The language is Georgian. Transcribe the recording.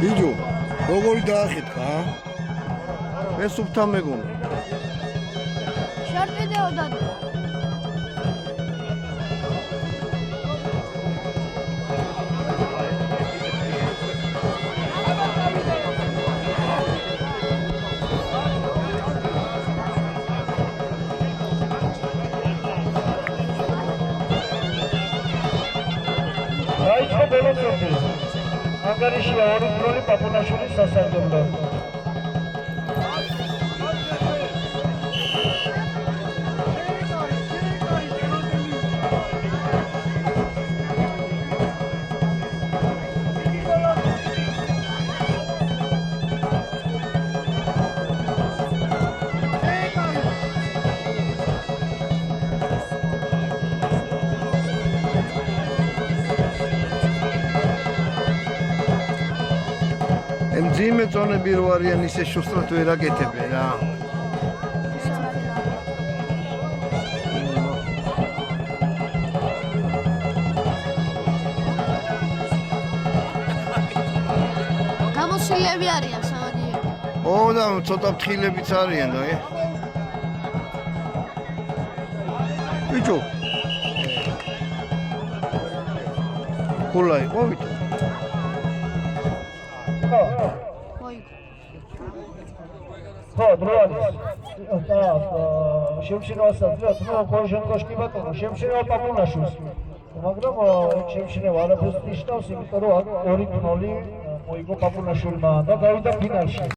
ბიჭო, როგორი დაახეთქა? მე სუფთა მეგონა. შორტვიდეო დადო. დაიწყო ბელოსოფი. ანგარიშია ორი ბროლი პაპუნაშვილის სასარგებლო. მძიმე წონები რო არიან ისე შუსტრად ვერ აკეთებენ რა. გამოსილები არიან სამადიე. ო და ცოტა ფრთხილებიც არიან და ბიჭო. ხულა იყო ბიჭო. ხო, დროალის. და შემჩინევასაც რა თქმა უნდა კოჟენკოშ კი ბატონო, შემჩინევა პაპუნაშვილს. მაგრამ შემჩინევა არაფერს ნიშნავს, იმიტომ რომ ორი ბროლი მოიგო პაპუნაშვილმა და გავიდა ფინალში.